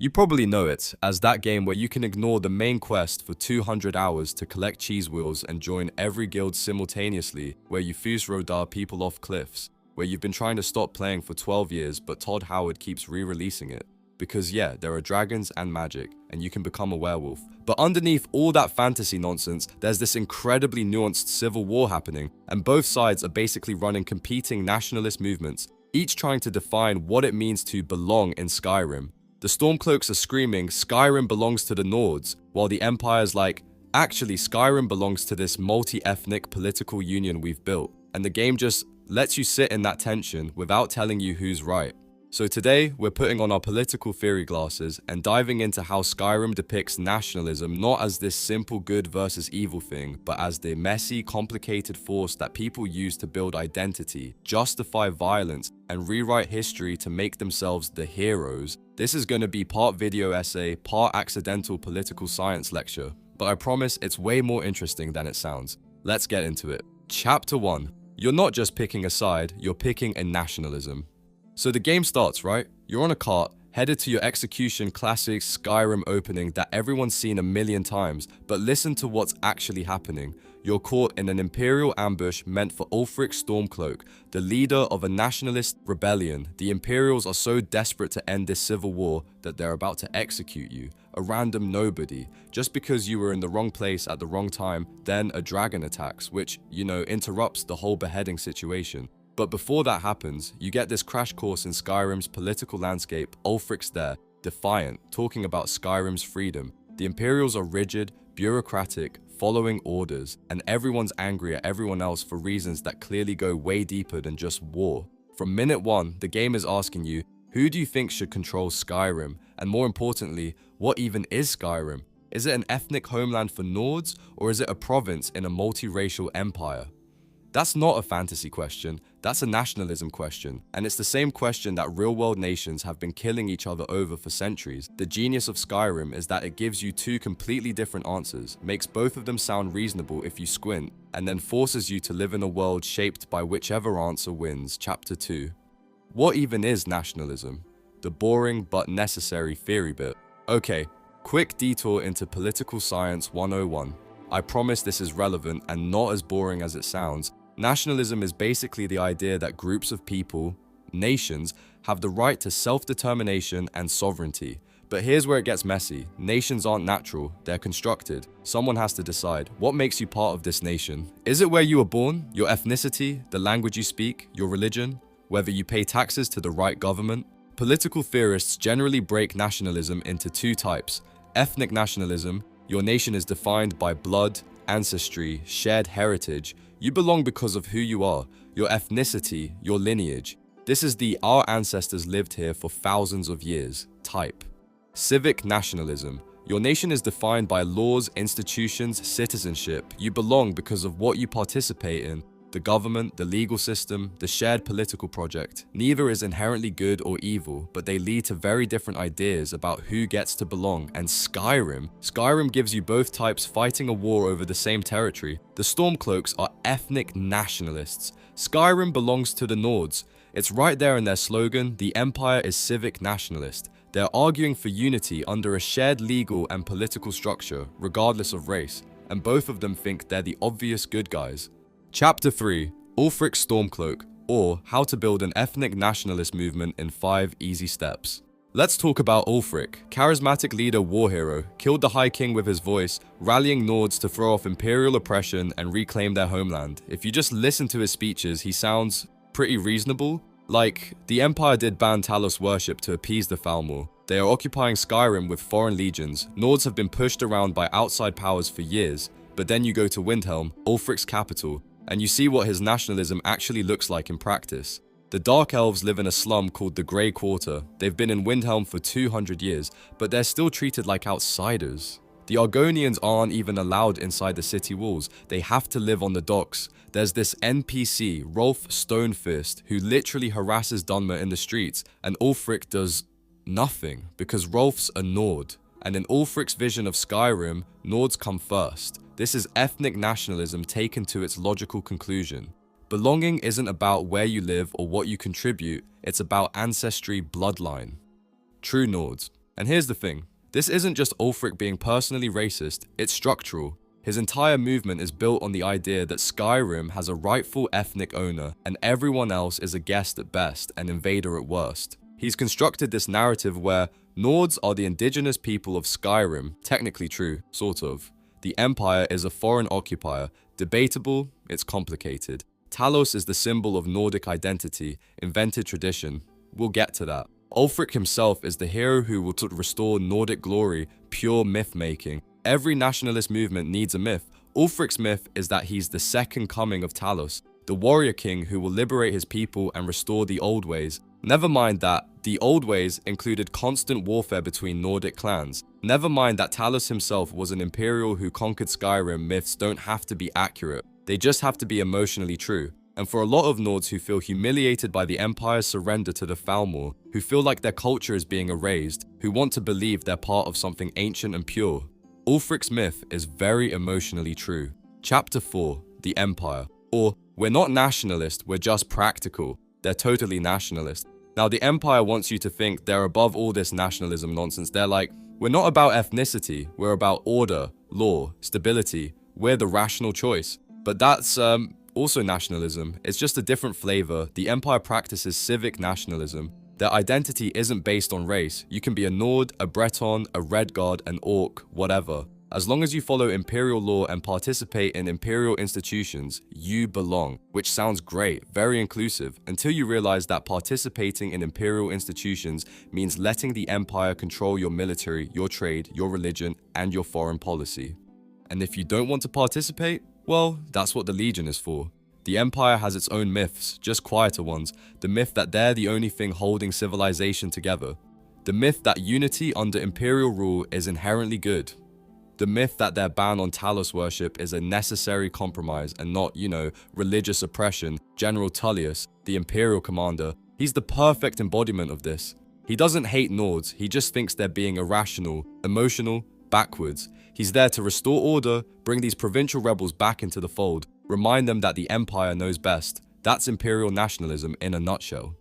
You probably know it as that game where you can ignore the main quest for 200 hours to collect cheese wheels and join every guild simultaneously, where you fuse rodar people off cliffs, where you've been trying to stop playing for 12 years but Todd Howard keeps re-releasing it. Because yeah, there are dragons and magic, and you can become a werewolf. But underneath all that fantasy nonsense, there's this incredibly nuanced civil war happening, and both sides are basically running competing nationalist movements, each trying to define what it means to belong in Skyrim. The Stormcloaks are screaming, Skyrim belongs to the Nords, while the Empire's like, actually Skyrim belongs to this multi-ethnic political union we've built. And the game just lets you sit in that tension without telling you who's right. So today, we're putting on our political theory glasses and diving into how Skyrim depicts nationalism not as this simple good versus evil thing, but as the messy, complicated force that people use to build identity, justify violence, and rewrite history to make themselves the heroes. This is going to be part video essay, part accidental political science lecture, but I promise it's way more interesting than it sounds. Let's get into it. Chapter 1. You're not just picking a side, you're picking a nationalism. So the game starts, right? You're on a cart, headed to your execution classic Skyrim opening that everyone's seen a million times, but listen to what's actually happening. You're caught in an imperial ambush meant for Ulfric Stormcloak, the leader of a nationalist rebellion. The Imperials are so desperate to end this civil war that they're about to execute you, a random nobody, just because you were in the wrong place at the wrong time. Then a dragon attacks, which, interrupts the whole beheading situation. But before that happens, you get this crash course in Skyrim's political landscape. Ulfric's there, defiant, talking about Skyrim's freedom. The Imperials are rigid, bureaucratic, following orders, and everyone's angry at everyone else for reasons that clearly go way deeper than just war. From minute one, the game is asking you, who do you think should control Skyrim? And more importantly, what even is Skyrim? Is it an ethnic homeland for Nords, or is it a province in a multiracial empire? That's not a fantasy question, that's a nationalism question, and it's the same question that real-world nations have been killing each other over for centuries. The genius of Skyrim is that it gives you two completely different answers, makes both of them sound reasonable if you squint, and then forces you to live in a world shaped by whichever answer wins. Chapter 2. What even is nationalism? The boring but necessary theory bit. Okay, quick detour into political science 101. I promise this is relevant and not as boring as it sounds. Nationalism is basically the idea that groups of people, nations, have the right to self-determination and sovereignty. But here's where it gets messy. Nations aren't natural, they're constructed. Someone has to decide, what makes you part of this nation? Is it where you were born, your ethnicity, the language you speak, your religion, whether you pay taxes to the right government? Political theorists generally break nationalism into two types. Ethnic nationalism, your nation is defined by blood, ancestry, shared heritage. You belong because of who you are, your ethnicity, your lineage. This is the our ancestors lived here for thousands of years type. Civic nationalism. Your nation is defined by laws, institutions, citizenship. You belong because of what you participate in. The government, the legal system, the shared political project. Neither is inherently good or evil, but they lead to very different ideas about who gets to belong. And Skyrim gives you both types fighting a war over the same territory. The Stormcloaks are ethnic nationalists. Skyrim belongs to the Nords. It's right there in their slogan, the Empire is civic nationalist. They're arguing for unity under a shared legal and political structure, regardless of race. And both of them think they're the obvious good guys. Chapter 3. Ulfric Stormcloak, or How to Build an Ethnic Nationalist Movement in 5 Easy Steps. Let's talk about Ulfric, charismatic leader war hero, killed the High King with his voice, rallying Nords to throw off imperial oppression and reclaim their homeland. If you just listen to his speeches, he sounds pretty reasonable. Like, the Empire did ban Talos worship to appease the Thalmor. They are occupying Skyrim with foreign legions. Nords have been pushed around by outside powers for years, but then you go to Windhelm, Ulfric's capital, and you see what his nationalism actually looks like in practice. The Dark Elves live in a slum called the Grey Quarter. They've been in Windhelm for 200 years, but they're still treated like outsiders. The Argonians aren't even allowed inside the city walls. They have to live on the docks. There's this NPC, Rolf Stonefist, who literally harasses Dunmer in the streets, and Ulfric does nothing, because Rolf's a Nord. And in Ulfric's vision of Skyrim, Nords come first. This is ethnic nationalism taken to its logical conclusion. Belonging isn't about where you live or what you contribute, it's about ancestry bloodline. True Nords. And here's the thing, this isn't just Ulfric being personally racist, it's structural. His entire movement is built on the idea that Skyrim has a rightful ethnic owner and everyone else is a guest at best and invader at worst. He's constructed this narrative where Nords are the indigenous people of Skyrim, technically true, sort of. The Empire is a foreign occupier, debatable, it's complicated. Talos is the symbol of Nordic identity, invented tradition. We'll get to that. Ulfric himself is the hero who will restore Nordic glory, pure myth-making. Every nationalist movement needs a myth. Ulfric's myth is that he's the second coming of Talos, the warrior king who will liberate his people and restore the old ways. Never mind that the old ways included constant warfare between Nordic clans. Never mind that Talos himself was an imperial who conquered Skyrim. Myths don't have to be accurate, they just have to be emotionally true. And for a lot of Nords who feel humiliated by the Empire's surrender to the Thalmor, who feel like their culture is being erased, who want to believe they're part of something ancient and pure, Ulfric's myth is very emotionally true. Chapter 4, The Empire. Or, we're not nationalist, we're just practical. They're totally nationalist. Now the Empire wants you to think they're above all this nationalism nonsense. They're like, we're not about ethnicity, we're about order, law, stability, we're the rational choice. But that's also nationalism, it's just a different flavor. The Empire practices civic nationalism. Their identity isn't based on race. You can be a Nord, a Breton, a Redguard, an Orc, whatever. As long as you follow imperial law and participate in imperial institutions, you belong. Which sounds great, very inclusive, until you realize that participating in imperial institutions means letting the Empire control your military, your trade, your religion, and your foreign policy. And if you don't want to participate, well, that's what the Legion is for. The Empire has its own myths, just quieter ones. The myth that they're the only thing holding civilization together. The myth that unity under imperial rule is inherently good. The myth that their ban on Talos worship is a necessary compromise and not, religious oppression. General Tullius, the imperial commander, he's the perfect embodiment of this. He doesn't hate Nords, he just thinks they're being irrational, emotional, backwards. He's there to restore order, bring these provincial rebels back into the fold, remind them that the Empire knows best. That's imperial nationalism in a nutshell.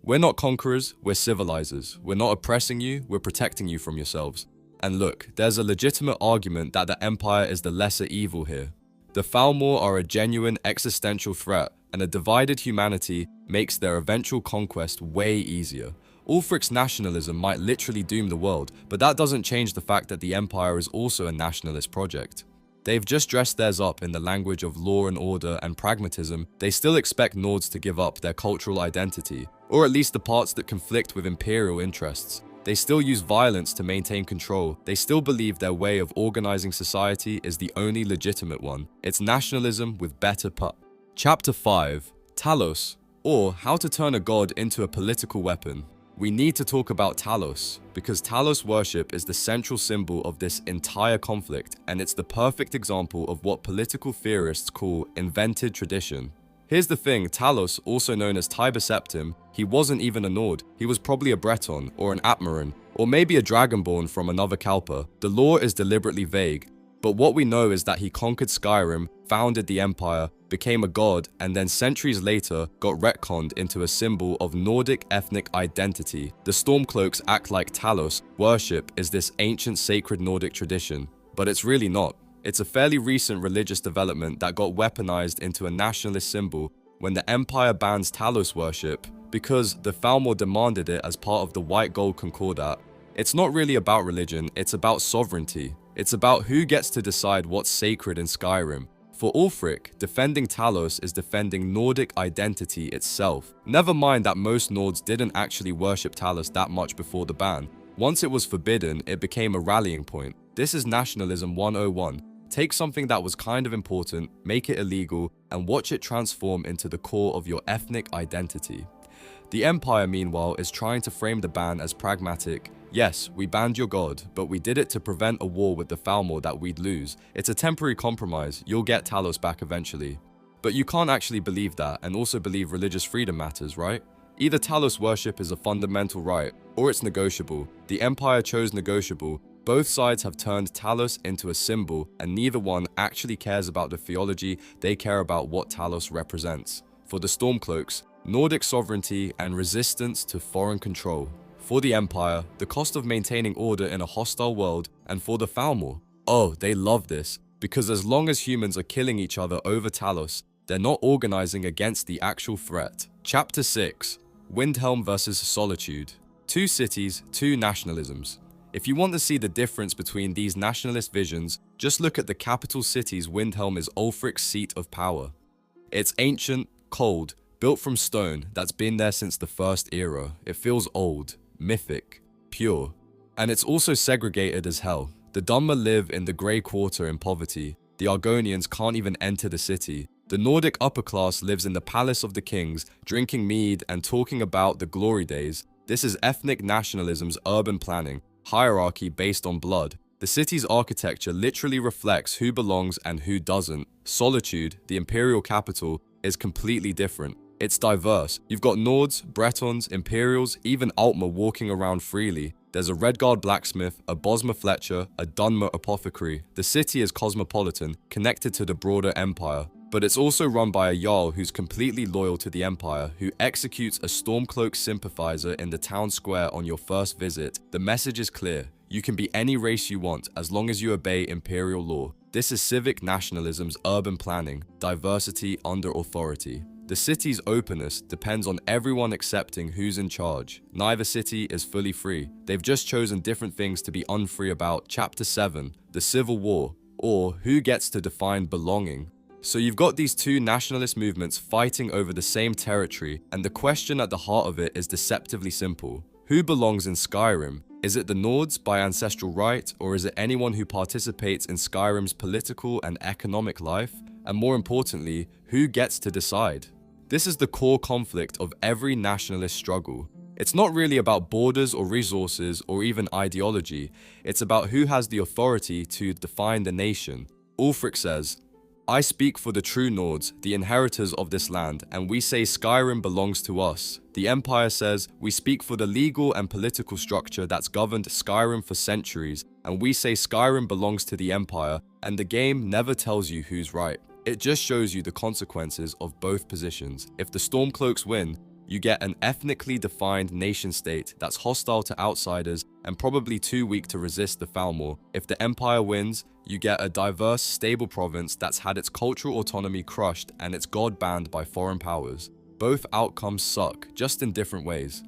We're not conquerors, we're civilizers. We're not oppressing you, we're protecting you from yourselves. And look, there's a legitimate argument that the Empire is the lesser evil here. The Thalmor are a genuine existential threat, and a divided humanity makes their eventual conquest way easier. Ulfric's nationalism might literally doom the world, but that doesn't change the fact that the Empire is also a nationalist project. They've just dressed theirs up in the language of law and order and pragmatism. They still expect Nords to give up their cultural identity, or at least the parts that conflict with imperial interests. They still use violence to maintain control. They still believe their way of organizing society is the only legitimate one. It's nationalism with better Chapter 5, Talos, or how to turn a god into a political weapon. We need to talk about Talos, because Talos worship is the central symbol of this entire conflict, and it's the perfect example of what political theorists call invented tradition. Here's the thing, Talos, also known as Tiber Septim, he wasn't even a Nord. He was probably a Breton, or an Atmaran, or maybe a Dragonborn from another Kalpa. The lore is deliberately vague, but what we know is that he conquered Skyrim, founded the Empire, became a god, and then centuries later got retconned into a symbol of Nordic ethnic identity. The Stormcloaks act like Talos worship is this ancient sacred Nordic tradition, but it's really not. It's a fairly recent religious development that got weaponized into a nationalist symbol when the Empire bans Talos worship because the Thalmor demanded it as part of the White Gold Concordat. It's not really about religion, it's about sovereignty. It's about who gets to decide what's sacred in Skyrim. For Ulfric, defending Talos is defending Nordic identity itself. Never mind that most Nords didn't actually worship Talos that much before the ban. Once it was forbidden, it became a rallying point. This is Nationalism 101. Take something that was kind of important, make it illegal, and watch it transform into the core of your ethnic identity. The Empire, meanwhile, is trying to frame the ban as pragmatic. Yes, we banned your god, but we did it to prevent a war with the Thalmor that we'd lose. It's a temporary compromise, you'll get Talos back eventually. But you can't actually believe that and also believe religious freedom matters, right? Either Talos worship is a fundamental right, or it's negotiable. The Empire chose negotiable. Both sides have turned Talos into a symbol, and neither one actually cares about the theology, they care about what Talos represents. For the Stormcloaks, Nordic sovereignty and resistance to foreign control. For the Empire, the cost of maintaining order in a hostile world, and for the Falmor. Oh, they love this, because as long as humans are killing each other over Talos, they're not organizing against the actual threat. Chapter 6. Windhelm versus Solitude. 2 cities, 2 nationalisms. If you want to see the difference between these nationalist visions, just look at the capital city's Windhelm is Ulfric's seat of power. It's ancient, cold, built from stone that's been there since the First Era. It feels old, mythic, pure. And it's also segregated as hell. The Dunmer live in the Grey Quarter in poverty. The Argonians can't even enter the city. The Nordic upper class lives in the Palace of the Kings, drinking mead and talking about the glory days. This is ethnic nationalism's urban planning, hierarchy based on blood. The city's architecture literally reflects who belongs and who doesn't. Solitude, the imperial capital, is completely different. It's diverse. You've got Nords, Bretons, Imperials, even Altmer walking around freely. There's a Redguard blacksmith, a Bosmer Fletcher, a Dunmer apothecary. The city is cosmopolitan, connected to the broader empire. But it's also run by a Jarl who's completely loyal to the Empire, who executes a Stormcloak sympathizer in the town square on your first visit. The message is clear. You can be any race you want as long as you obey Imperial law. This is civic nationalism's urban planning, diversity under authority. The city's openness depends on everyone accepting who's in charge. Neither city is fully free. They've just chosen different things to be unfree about. Chapter 7, the Civil War, or who gets to define belonging. So you've got these 2 nationalist movements fighting over the same territory, and the question at the heart of it is deceptively simple. Who belongs in Skyrim? Is it the Nords by ancestral right, or is it anyone who participates in Skyrim's political and economic life? And more importantly, who gets to decide? This is the core conflict of every nationalist struggle. It's not really about borders or resources or even ideology. It's about who has the authority to define the nation. Ulfric says, I speak for the true Nords, the inheritors of this land, and we say Skyrim belongs to us. The Empire says, we speak for the legal and political structure that's governed Skyrim for centuries, and we say Skyrim belongs to the Empire, and the game never tells you who's right. It just shows you the consequences of both positions. If the Stormcloaks win, you get an ethnically defined nation-state that's hostile to outsiders and probably too weak to resist the Falmor. If the Empire wins, you get a diverse, stable province that's had its cultural autonomy crushed and its god banned by foreign powers. Both outcomes suck, just in different ways.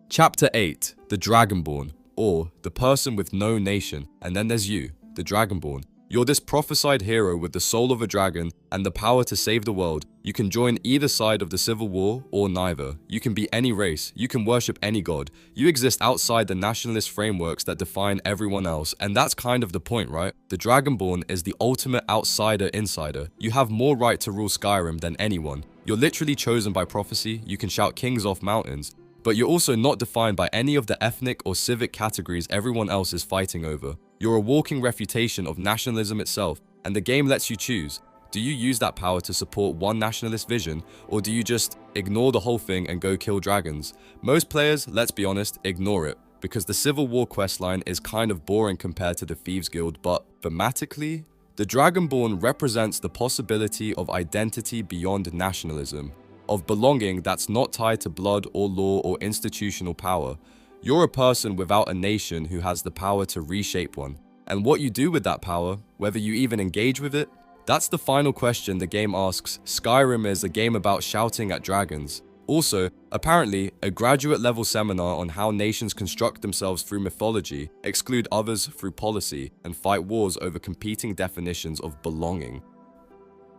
Chapter 8, the Dragonborn, or the person with no nation, and then there's you, the Dragonborn. You're this prophesied hero with the soul of a dragon and the power to save the world. You can join either side of the Civil War or neither. You can be any race. You can worship any god. You exist outside the nationalist frameworks that define everyone else, and that's kind of the point, right? The Dragonborn is the ultimate outsider-insider. You have more right to rule Skyrim than anyone. You're literally chosen by prophecy. You can shout kings off mountains. But you're also not defined by any of the ethnic or civic categories everyone else is fighting over. You're a walking refutation of nationalism itself, and the game lets you choose. Do you use that power to support one nationalist vision, or do you just ignore the whole thing and go kill dragons? Most players, let's be honest, ignore it, because the Civil War questline is kind of boring compared to the Thieves Guild, but thematically, the Dragonborn represents the possibility of identity beyond nationalism, of belonging that's not tied to blood or law or institutional power. You're a person without a nation who has the power to reshape one. And what you do with that power, whether you even engage with it, that's the final question the game asks. Skyrim is a game about shouting at dragons. Also, apparently, a graduate level seminar on how nations construct themselves through mythology, exclude others through policy, and fight wars over competing definitions of belonging.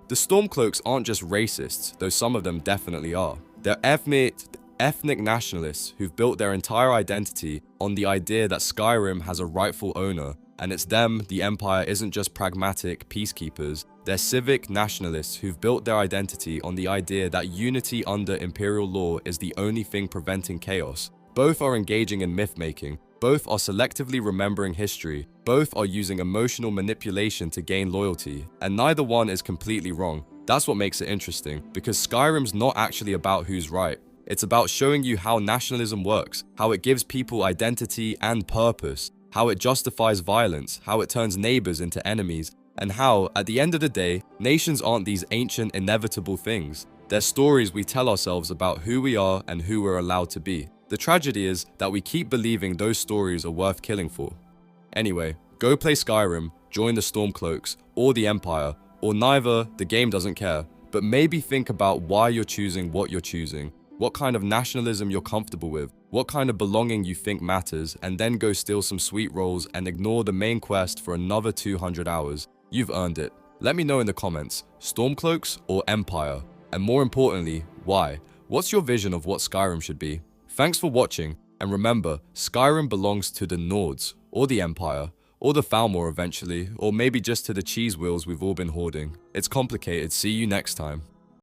The Stormcloaks aren't just racists, though some of them definitely are. They're ethnic nationalists who've built their entire identity on the idea that Skyrim has a rightful owner, and it's them, the Empire, isn't just pragmatic peacekeepers. They're civic nationalists who've built their identity on the idea that unity under imperial law is the only thing preventing chaos. Both are engaging in myth-making. Both are selectively remembering history. Both are using emotional manipulation to gain loyalty. And neither one is completely wrong. That's what makes it interesting, because Skyrim's not actually about who's right. It's about showing you how nationalism works, how it gives people identity and purpose, how it justifies violence, how it turns neighbors into enemies, and how, at the end of the day, nations aren't these ancient, inevitable things. They're stories we tell ourselves about who we are and who we're allowed to be. The tragedy is that we keep believing those stories are worth killing for. Anyway, go play Skyrim, join the Stormcloaks, or the Empire, or neither, the game doesn't care, but maybe think about why you're choosing what you're choosing, what kind of nationalism you're comfortable with, what kind of belonging you think matters, and then go steal some sweet rolls and ignore the main quest for another 200 hours. You've earned it. Let me know in the comments, Stormcloaks or Empire? And more importantly, why? What's your vision of what Skyrim should be? Thanks for watching, and remember, Skyrim belongs to the Nords, or the Empire, or the Falmor eventually, or maybe just to the cheese wheels we've all been hoarding. It's complicated. See you next time.